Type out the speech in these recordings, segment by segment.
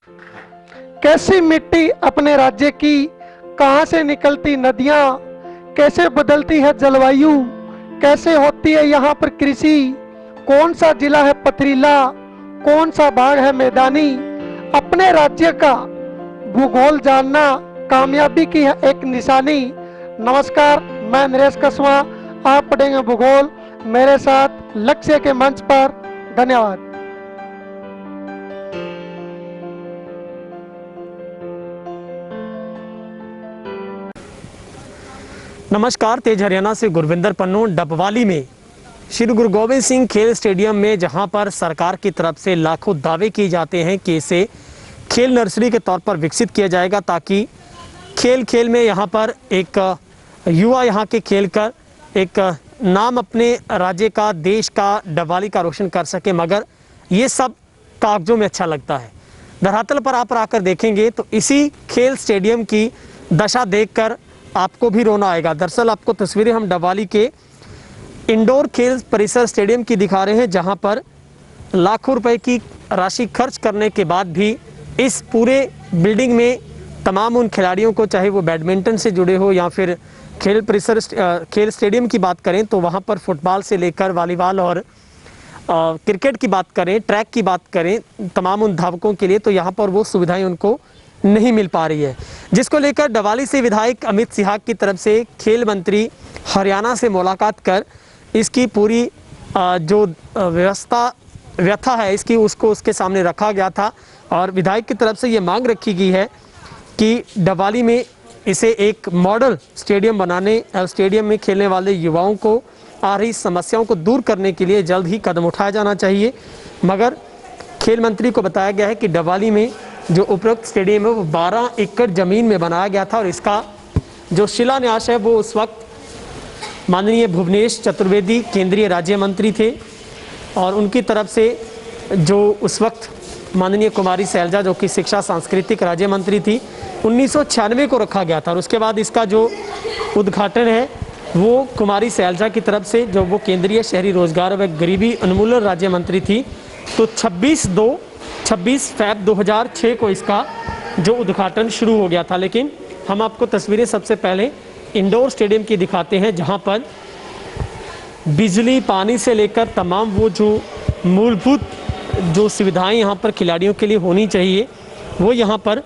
कैसी मिट्टी अपने राज्य की, कहां से निकलती नदियां, कैसे बदलती है जलवायु, कैसे होती है यहाँ पर कृषि, कौन सा जिला है पथरीला, कौन सा भाग है मैदानी। अपने राज्य का भूगोल जानना कामयाबी की है एक निशानी। नमस्कार, मैं नरेश कसवा, आप पढ़ेंगे भूगोल मेरे साथ लक्ष्य के मंच पर। धन्यवाद। नमस्कार, तेज हरियाणा से गुरविंदर पन्नू। डबवाली में श्री गुरु गोबिंद सिंह खेल स्टेडियम में जहां पर सरकार की तरफ से लाखों दावे किए जाते हैं कि इसे खेल नर्सरी के तौर पर विकसित किया जाएगा ताकि खेल खेल में यहां पर एक युवा यहां के खेल कर एक नाम अपने राज्य का, देश का, डबवाली का रोशन कर सके, मगर ये सब कागजों में अच्छा लगता है। धरातल पर आप आकर देखेंगे तो इसी खेल स्टेडियम की दशा देखकर आपको भी रोना आएगा। दरअसल आपको तस्वीरें हम डबवाली के इंडोर खेल परिसर स्टेडियम की दिखा रहे हैं, जहां पर लाखों रुपए की राशि खर्च करने के बाद भी इस पूरे बिल्डिंग में तमाम उन खिलाड़ियों को, चाहे वो बैडमिंटन से जुड़े हो या फिर खेल परिसर खेल स्टेडियम की बात करें तो वहां पर फुटबॉल से लेकर वॉलीबॉल और क्रिकेट की बात करें, ट्रैक की बात करें, तमाम उन धावकों के लिए तो यहाँ पर वो सुविधाएं उनको नहीं मिल पा रही है, जिसको लेकर डबवाली से विधायक अमित सिहाग की तरफ से खेल मंत्री हरियाणा से मुलाकात कर इसकी पूरी जो व्यथा है इसकी उसको उसके सामने रखा गया था। और विधायक की तरफ से ये मांग रखी गई है कि डबवाली में इसे एक मॉडल स्टेडियम बनाने, स्टेडियम में खेलने वाले युवाओं को आ रही समस्याओं को दूर करने के लिए जल्द ही कदम उठाया जाना चाहिए। मगर खेल मंत्री को बताया गया है कि डबवाली में जो उपरोक्त स्टेडियम है वो 12 एकड़ ज़मीन में बनाया गया था और इसका जो शिलान्यास है वो उस वक्त माननीय भुवनेश चतुर्वेदी केंद्रीय राज्य मंत्री थे और उनकी तरफ से जो उस वक्त माननीय कुमारी सैलजा जो कि शिक्षा सांस्कृतिक राज्य मंत्री थी 1996 को रखा गया था। और उसके बाद इसका जो उद्घाटन है वो कुमारी सैलजा की तरफ से, जो वो केंद्रीय शहरी रोजगार व गरीबी उन्मूलन राज्य मंत्री थी, तो 26 फरवरी 2006 को इसका जो उद्घाटन शुरू हो गया था। लेकिन हम आपको तस्वीरें सबसे पहले इंडोर स्टेडियम की दिखाते हैं जहां पर बिजली, पानी से लेकर तमाम वो जो मूलभूत जो सुविधाएं यहां पर खिलाड़ियों के लिए होनी चाहिए वो यहां पर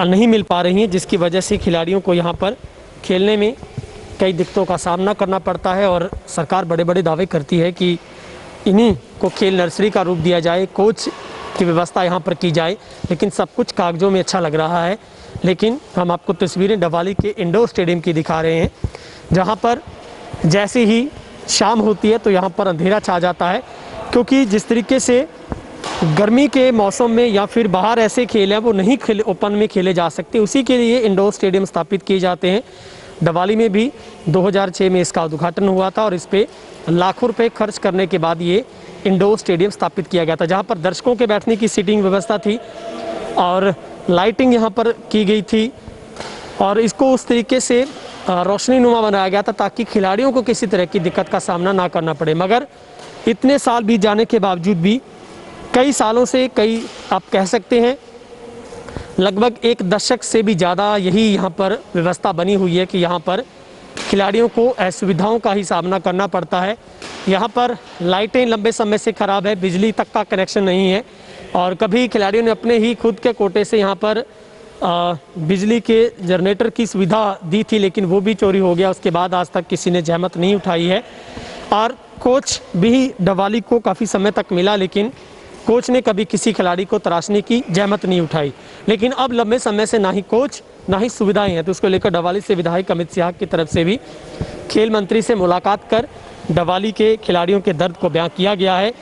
नहीं मिल पा रही हैं, जिसकी वजह से खिलाड़ियों को यहां पर खेलने में कई दिक्कतों का सामना करना पड़ता है। और सरकार बड़े बड़े दावे करती है कि इन्हीं को खेल नर्सरी का रूप दिया जाए, कोच की व्यवस्था यहाँ पर की जाए, लेकिन सब कुछ कागजों में अच्छा लग रहा है। लेकिन हम आपको तस्वीरें डबवाली के इंडोर स्टेडियम की दिखा रहे हैं जहाँ पर जैसे ही शाम होती है तो यहाँ पर अंधेरा छा जाता है, क्योंकि जिस तरीके से गर्मी के मौसम में या फिर बाहर ऐसे खेल हैं वो नहीं ओपन में खेले जा सकते, उसी के लिए इंडोर स्टेडियम स्थापित किए जाते हैं। डबवाली में भी 2006 में इसका उद्घाटन हुआ था और इस पर लाखों रुपए खर्च करने के बाद ये इंडोर स्टेडियम स्थापित किया गया था, जहां पर दर्शकों के बैठने की सीटिंग व्यवस्था थी और लाइटिंग यहां पर की गई थी और इसको उस तरीके से रोशनी नुमा बनाया गया था ताकि खिलाड़ियों को किसी तरह की दिक्कत का सामना ना करना पड़े। मगर इतने साल बीत जाने के बावजूद भी कई सालों से, कई आप कह सकते हैं लगभग एक दशक से भी ज़्यादा यही यहाँ पर व्यवस्था बनी हुई है कि यहाँ पर खिलाड़ियों को असुविधाओं का ही सामना करना पड़ता है। यहाँ पर लाइटें लंबे समय से ख़राब है, बिजली तक का कनेक्शन नहीं है और कभी खिलाड़ियों ने अपने ही खुद के कोटे से यहाँ पर बिजली के जनरेटर की सुविधा दी थी, लेकिन वो भी चोरी हो गया। उसके बाद आज तक किसी ने जहमत नहीं उठाई है और कोच भी डबवाली को काफ़ी समय तक मिला, लेकिन कोच ने कभी किसी खिलाड़ी को तराशने की जहमत नहीं उठाई। लेकिन अब लंबे समय से ना ही कोच ना ही सुविधाएं हैं, तो उसको लेकर डबवाली से विधायक अमित सिहाग की तरफ से भी खेल मंत्री से मुलाकात कर डबवाली के खिलाड़ियों के दर्द को बयां किया गया है।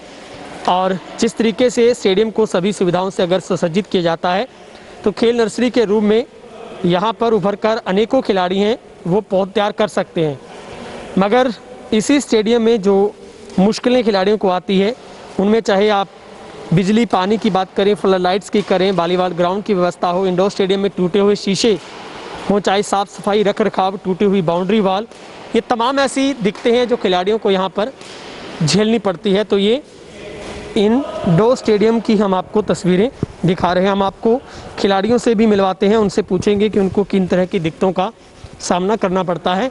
और जिस तरीके से स्टेडियम को सभी सुविधाओं से अगर सुसज्जित किया जाता है तो खेल नर्सरी के रूप में यहाँ पर उभर कर अनेकों खिलाड़ी हैं वो पौध तैयार कर सकते हैं। मगर इसी स्टेडियम में जो मुश्किलें खिलाड़ियों को आती है उनमें चाहे आप बिजली, पानी की बात करें, फ्लड लाइट्स की करें, वॉलीबॉल ग्राउंड की व्यवस्था हो, इंडोर स्टेडियम में टूटे हुए शीशे हो, चाहे साफ़ सफाई रख रखाव, टूटी हुई बाउंड्री वॉल, ये तमाम ऐसी दिक्कतें हैं जो खिलाड़ियों को यहाँ पर झेलनी पड़ती है। तो ये इंडोर स्टेडियम की हम आपको तस्वीरें दिखा रहे हैं। हम आपको खिलाड़ियों से भी मिलवाते हैं, उनसे पूछेंगे कि उनको किन तरह की दिक्कतों का सामना करना पड़ता है।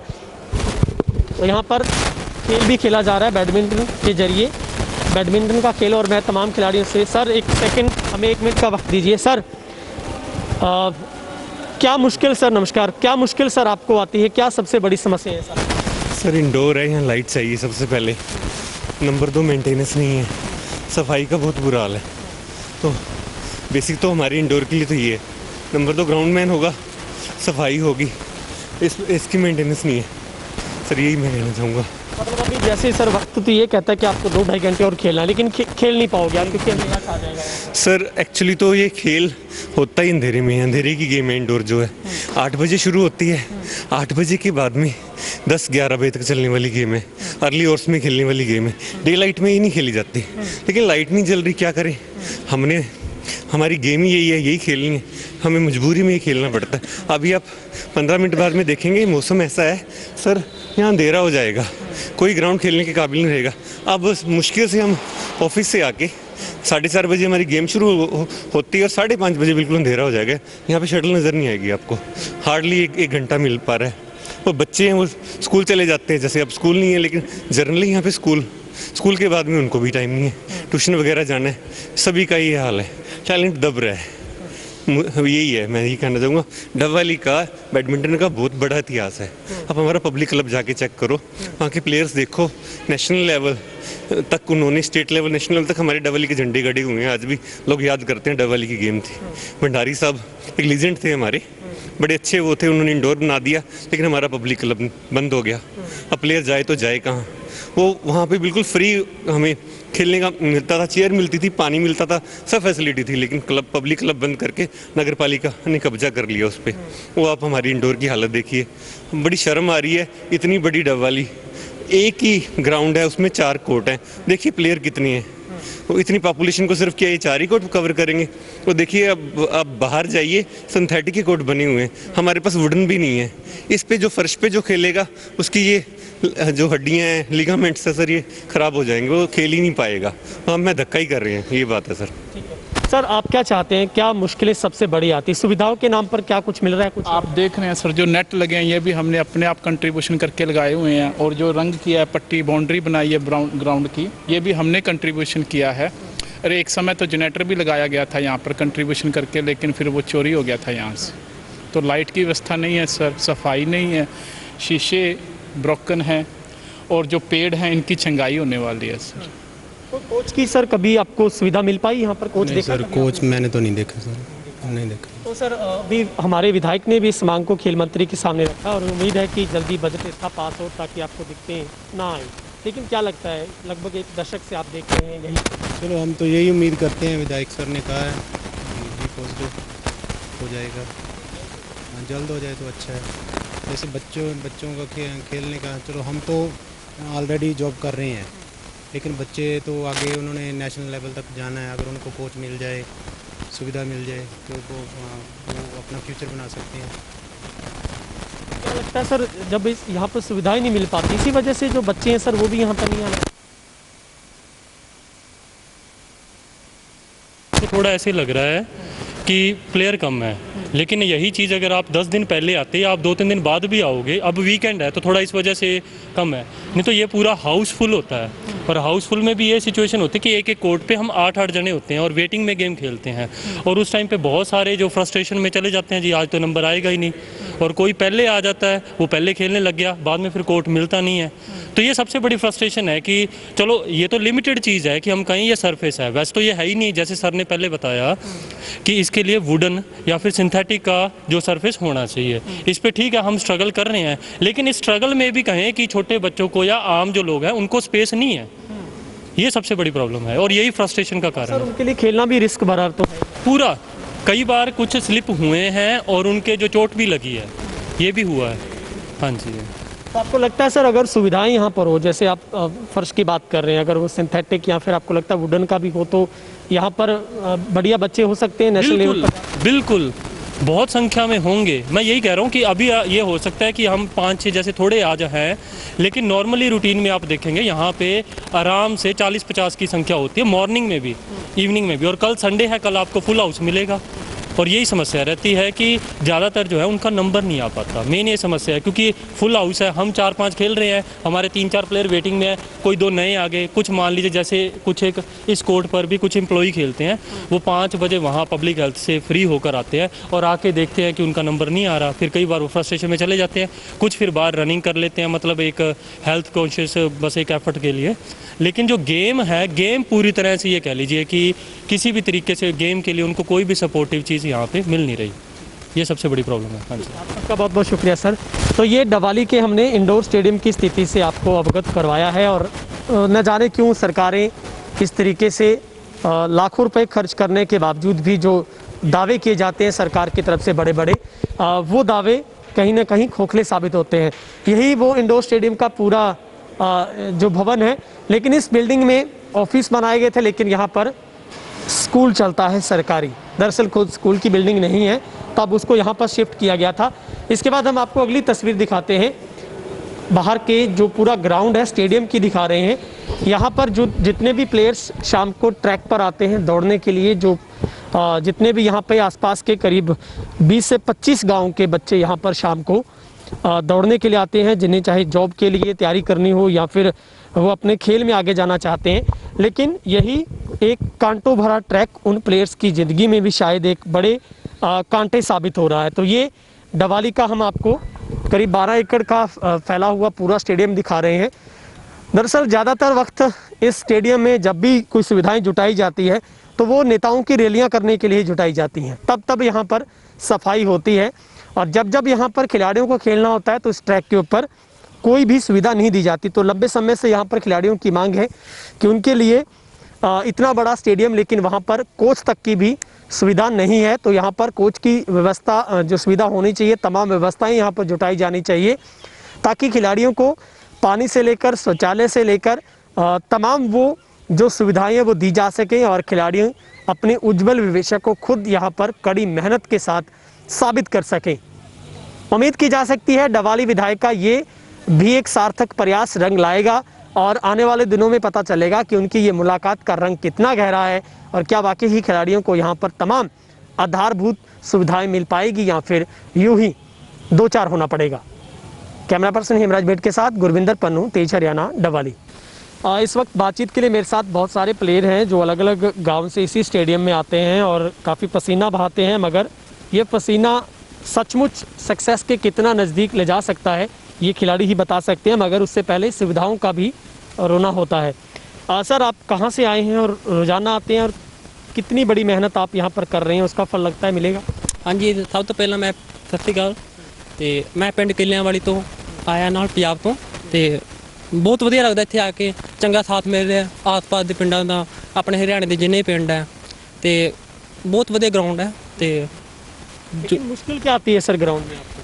तो यहाँ पर खेल भी खेला जा रहा है बैडमिंटन के जरिए, बैडमिंटन का खेल। और मैं तमाम खिलाड़ियों से, सर एक सेकंड, हमें 1 मिनट का वक्त दीजिए। सर क्या मुश्किल, सर नमस्कार, क्या मुश्किल सर आपको आती है, क्या सबसे बड़ी समस्या है सर? सर इंडोर है, यहाँ लाइट चाहिए सबसे पहले। नंबर 2 मेंटेनेंस नहीं है, सफाई का बहुत बुरा हाल है। तो बेसिक तो हमारी इंडोर के लिए तो ये है। नंबर 2 ग्राउंड मैन होगा, सफाई होगी, इसकी मेंटेनेंस नहीं है सर, यही मैं कहना चाहूँगा। मतलब अभी जैसे सर वक्त तो ये कहता है कि आपको 2-2.5 घंटे और खेलना है, लेकिन खेल नहीं पाओगे आप क्योंकि अंधेरा छा जाएगा। सर एक्चुअली तो ये खेल होता ही अंधेरे में है, अंधेरे की गेम है इंडोर जो है। 8 बजे शुरू होती है, 8 बजे के बाद में 10-11 बजे तक चलने वाली गेम है, अर्ली आवर्स में खेलने वाली गेम है। डे लाइट में ही नहीं खेली जाती, लेकिन लाइट नहीं जल रही, क्या करें। हमारी गेम ही यही है, यही खेलनी है, हमें मजबूरी में ही खेलना पड़ता है। अभी आप 15 मिनट बाद में देखेंगे मौसम ऐसा है सर, यहाँ अंधेरा हो जाएगा, कोई ग्राउंड खेलने के काबिल नहीं रहेगा। अब मुश्किल से हम ऑफिस से आके 4:30 बजे हमारी गेम शुरू होती है और 5:30 बजे बिल्कुल अंधेरा हो जाएगा। यहाँ पे शटल नज़र नहीं आएगी आपको, हार्डली एक घंटा मिल पा रहा है। वो बच्चे हैं वो स्कूल चले जाते हैं, जैसे अब स्कूल नहीं है, लेकिन जनरली यहाँ पे स्कूल के बाद में उनको भी टाइम नहीं है, ट्यूशन वगैरह जाना है, सभी का ये हाल है। टैलेंट दब रहा है, यही है, मैं यही कहना चाहूँगा। डबवाली का बैडमिंटन का बहुत बड़ा इतिहास है। अब हमारा पब्लिक क्लब जाके चेक करो, वहाँ के प्लेयर्स देखो, नेशनल लेवल तक उन्होंने, स्टेट लेवल, नेशनल लेवल तक हमारे डबवाली के झंडे गड़े हुए हैं। आज भी लोग याद करते हैं डबवाली की गेम थी। भंडारी साहब एक लीजेंड थे हमारे, बड़े अच्छे वो थे, उन्होंने इंडोर बना दिया, लेकिन हमारा पब्लिक क्लब बंद हो गया। अब प्लेयर जाए तो जाए कहाँ? वो वहाँ पे बिल्कुल फ्री हमें खेलने का मिलता था, चेयर मिलती थी, पानी मिलता था, सब फैसिलिटी थी, लेकिन पब्लिक क्लब बंद करके नगर पालिका ने कब्जा कर लिया उस पर। वो आप हमारी इंडोर की हालत देखिए, बड़ी शर्म आ रही है। इतनी बड़ी डबवाली, एक ही ग्राउंड है, उसमें 4 कोर्ट हैं, देखिए प्लेयर कितने हैं। वो इतनी पॉपुलेशन को सिर्फ क्या ये 4 ही कोर्ट कवर करेंगे? वो देखिए अब बाहर जाइए, सिंथेटिक के कोर्ट बने हुए हैं, हमारे पास वुडन भी नहीं है। इस पे जो फर्श पे जो खेलेगा उसकी ये जो हड्डियां हैं, लिगामेंट्स है सर, ये खराब हो जाएंगे, वो खेल ही नहीं पाएगा। हम धक्का ही कर रहे हैं, ये बात है सर। सर आप क्या चाहते हैं, क्या मुश्किलें सबसे बड़ी आती, सुविधाओं के नाम पर क्या कुछ मिल रहा है? कुछ आप देख रहे हैं सर, जो नेट लगे हैं ये भी हमने अपने आप कंट्रीब्यूशन करके लगाए हुए हैं, और जो रंग किया है, पट्टी बाउंड्री बनाई है ग्राउंड की, ये भी हमने कंट्रीब्यूशन किया है। अरे एक समय तो जनरेटर भी लगाया गया था यहाँ पर कंट्रीब्यूशन करके, लेकिन फिर वो चोरी हो गया था यहाँ से। तो लाइट की व्यवस्था नहीं है सर, सफाई नहीं है, शीशे ब्रोकन हैं, और जो पेड़ हैं इनकी छंगाई होने वाली है सर। तो कोच की सर कभी आपको सुविधा मिल पाई यहाँ पर? कोच देखा सर, कोच मैंने तो नहीं देखा सर, नहीं देखा। तो सर अभी हमारे विधायक ने भी इस मांग को खेल मंत्री के सामने रखा, और उम्मीद है कि जल्दी बजट इसका पास हो ताकि आपको दिक्कतें ना आए। लेकिन क्या लगता है, लगभग 1 दशक से आप देख रहे हैं यही? चलो हम तो यही उम्मीद करते हैं, विधायक सर ने कहा है कि पॉजिटिव हो जाएगा, जल्द हो जाए तो अच्छा है। जैसे बच्चों का खेलने का, चलो हम तो ऑलरेडी जॉब कर रहे हैं, लेकिन बच्चे तो आगे उन्होंने नेशनल लेवल तक जाना है। अगर उनको कोच मिल जाए, सुविधा मिल जाए, तो वो अपना फ्यूचर बना सकते हैं। क्या लगता है सर, जब यहाँ पर सुविधाएं नहीं मिल पाती, इसी वजह से जो बच्चे हैं सर वो भी यहाँ पर नहीं आना? तो थोड़ा ऐसे लग रहा है कि प्लेयर कम है, लेकिन यही चीज़ अगर आप 10 दिन पहले आते या आप 2-3 दिन बाद भी आओगे, अब वीकेंड है तो थोड़ा इस वजह से कम है, नहीं तो ये पूरा हाउसफुल होता है। और हाउसफुल में भी ये सिचुएशन होती है कि एक कोर्ट पे हम 8-8 जने होते हैं और वेटिंग में गेम खेलते हैं, और उस टाइम पे बहुत सारे जो फ्रस्ट्रेशन में चले जाते हैं, जी आज तो नंबर आएगा ही नहीं, और कोई पहले आ जाता है, वो पहले खेलने लग गया, बाद में फिर कोर्ट मिलता नहीं है। तो ये सबसे बड़ी फ्रस्ट्रेशन है कि चलो ये तो लिमिटेड चीज़ है कि हम कहीं ये सरफेस है, वैसे तो ये है ही नहीं, जैसे सर ने पहले बताया कि इसके लिए वुडन या फिर सिंथेटिक का जो सरफेस होना चाहिए। इस पे ठीक है हम स्ट्रगल कर रहे हैं, लेकिन इस स्ट्रगल में भी कहें कि छोटे बच्चों को या आम जो लोग हैं उनको स्पेस नहीं है, ये सबसे बड़ी प्रॉब्लम है और यही फ्रस्ट्रेशन का कारण है। उनके लिए खेलना भी रिस्क भरा तो है पूरा, कई बार कुछ स्लिप हुए हैं और उनके जो चोट भी लगी है, ये भी हुआ है। हाँ जी। तो आपको लगता है सर अगर सुविधाएं यहाँ पर हो, जैसे आप फर्श की बात कर रहे हैं, अगर वो सिंथेटिक या फिर आपको लगता है वुडन का भी हो, तो यहाँ पर बढ़िया बच्चे हो सकते हैं नेशनल लेवल पर? बिल्कुल बहुत संख्या में होंगे। मैं यही कह रहा हूँ कि अभी ये हो सकता है कि हम 5-6 जैसे थोड़े आज हैं, लेकिन नॉर्मली रूटीन में आप देखेंगे यहाँ पे आराम से 40-50 की संख्या होती है, मॉर्निंग में भी, इवनिंग में भी। और कल संडे है, कल आपको फुल हाउस मिलेगा। और यही समस्या रहती है कि ज़्यादातर जो है उनका नंबर नहीं आ पाता। मेन ये समस्या है, क्योंकि फुल हाउस है, हम 4-5 खेल रहे हैं, हमारे 3-4 प्लेयर वेटिंग में है, कोई 2 नए आ गए, कुछ मान लीजिए जैसे कुछ एक इस कोर्ट पर भी कुछ एम्प्लॉई खेलते हैं, वो 5 बजे वहाँ पब्लिक हेल्थ से फ्री होकर आते हैं और आके देखते हैं कि उनका नंबर नहीं आ रहा। फिर कई बार वो फ्रस्ट्रेशन में चले जाते हैं, कुछ फिर बाहर रनिंग कर लेते हैं, मतलब एक हेल्थ कॉन्शियस बस एक एफर्ट के लिए। लेकिन जो गेम है, गेम पूरी तरह से ये कह लीजिए कि किसी भी तरीके से गेम के लिए उनको कोई भी सपोर्टिव चीज़ यहाँ पे मिल नहीं रही। ये सबसे बड़ी प्रॉब्लम है। हाँ जी, आपका बहुत बहुत शुक्रिया सर। तो ये डवाली के हमने इंडोर स्टेडियम की स्थिति से आपको अवगत करवाया है, और न जाने क्यों सरकारें इस तरीके से लाखों रुपए खर्च करने के बावजूद भी जो दावे किए जाते हैं सरकार की तरफ से बड़े बड़े, वो दावे कहीं ना कहीं खोखले साबित होते हैं। यही वो इंडोर स्टेडियम का पूरा जो भवन है, लेकिन इस बिल्डिंग में ऑफिस बनाए गए थे, लेकिन यहाँ पर स्कूल चलता है सरकारी। दरअसल खुद स्कूल की बिल्डिंग नहीं है, तब उसको यहाँ पर शिफ्ट किया गया था। इसके बाद हम आपको अगली तस्वीर दिखाते हैं, बाहर के जो पूरा ग्राउंड है स्टेडियम की दिखा रहे हैं। यहाँ पर जो जितने भी प्लेयर्स शाम को ट्रैक पर आते हैं दौड़ने के लिए, जो जितने भी यहाँ पे आसपास के करीब 20 से 25 गाँव के बच्चे यहाँ पर शाम को दौड़ने के लिए आते हैं, जिन्हें चाहे जॉब के लिए तैयारी करनी हो या फिर वो अपने खेल में आगे जाना चाहते हैं। लेकिन यही एक कांटों भरा ट्रैक उन प्लेयर्स की ज़िंदगी में भी शायद एक बड़े कांटे साबित हो रहा है। तो ये डवाली का हम आपको करीब 12 एकड़ का फैला हुआ पूरा स्टेडियम दिखा रहे हैं। दरअसल ज़्यादातर वक्त इस स्टेडियम में जब भी कोई सुविधाएं जुटाई जाती है तो वो नेताओं की रैलियां करने के लिए जुटाई जाती हैं, तब यहाँ पर सफाई होती है। और जब यहाँ पर खिलाड़ियों को खेलना होता है तो इस ट्रैक के ऊपर कोई भी सुविधा नहीं दी जाती। तो लंबे समय से यहाँ पर खिलाड़ियों की मांग है कि उनके लिए इतना बड़ा स्टेडियम, लेकिन वहाँ पर कोच तक की भी सुविधा नहीं है। तो यहाँ पर कोच की व्यवस्था, जो सुविधा होनी चाहिए, तमाम व्यवस्थाएं यहाँ पर जुटाई जानी चाहिए, ताकि खिलाड़ियों को पानी से लेकर शौचालय से लेकर तमाम वो जो सुविधाएं हैं वो दी जा सकें और खिलाड़ी अपने उज्जवल भविष्य को खुद यहाँ पर कड़ी मेहनत के साथ साबित कर सकें। उम्मीद की जा सकती है डवाली विधायक का ये भी एक सार्थक प्रयास रंग लाएगा और आने वाले दिनों में पता चलेगा कि उनकी ये मुलाकात का रंग कितना गहरा है और क्या वाकई ही खिलाड़ियों को यहाँ पर तमाम आधारभूत सुविधाएं मिल पाएगी या फिर यूं ही दो चार होना पड़ेगा। कैमरा पर्सन हेमराज भेट के साथ गुरविंदर पन्नू, तेज हरियाणा, डवाली। इस वक्त बातचीत के लिए मेरे साथ बहुत सारे प्लेयर हैं जो अलग अलग गांव से इसी स्टेडियम में आते हैं और काफ़ी पसीना बहाते हैं, मगर ये पसीना सचमुच सक्सेस के कितना नज़दीक ले जा सकता है ये खिलाड़ी ही बता सकते हैं, मगर उससे पहले सुविधाओं का भी रोना होता है। सर, आप कहाँ से आए हैं और रोज़ाना आते हैं और कितनी बड़ी मेहनत आप यहाँ पर कर रहे हैं, उसका फल लगता है मिलेगा? हाँ जी, सब तो पहला मैं सत श्री अकाल ਤੇ ਮੈਂ ਪਿੰਡ ਕਿੱਲਿਆਂ ਵਾਲੀ ਤੋਂ ਆਇਆ ਨਾਲ ਪੰਜਾਬ ਤੋਂ ਤੇ ਬਹੁਤ ਵਧੀਆ ਲੱਗਦਾ ਇੱਥੇ ਆ ਕੇ, ਚੰਗਾ ਸਾਥ ਮਿਲ ਰਿਹਾ ਆਸ-ਪਾਸ ਦੇ ਪਿੰਡਾਂ ਦਾ, ਆਪਣੇ ਹਰਿਆਣੇ ਦੇ ਜਿੰਨੇ ਪਿੰਡ ਹੈ ਤੇ ਬਹੁਤ ਵਧੀਆ ਗਰਾਊਂਡ ਹੈ। ਤੇ मुश्किल क्या आती है सर ग्राउंड में आपको?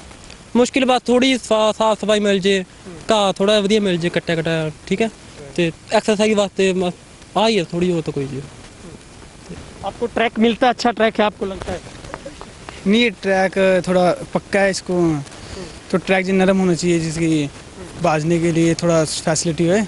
ਮੁਸ਼ਕਿਲ ਬਸ ਥੋੜੀ ਸਾਫ ਸਫਾਈ ਮਿਲ ਜੇ, ਘਾਹ ਥੋੜਾ ਵਧੀਆ ਮਿਲ ਜੇ ਕੱਟਿਆ ਕੱਟਿਆ, ਠੀਕ ਹੈ, ਤੇ ਐਕਸਰਸਾइज ਵਾਸਤੇ ਆ ਹੀ ਹੈ ਥੋੜੀ, ਉਹ ਤਾਂ ਕੋਈ ਜੀ। आपको ट्रैक मिलता है, अच्छा ट्रैक है आपको लगता है? नहीं, ट्रैक थोड़ा पक्का है, इसको तो ट्रैक जो नरम होना चाहिए जिसकी बाजने के लिए थोड़ा फैसिलिटी है।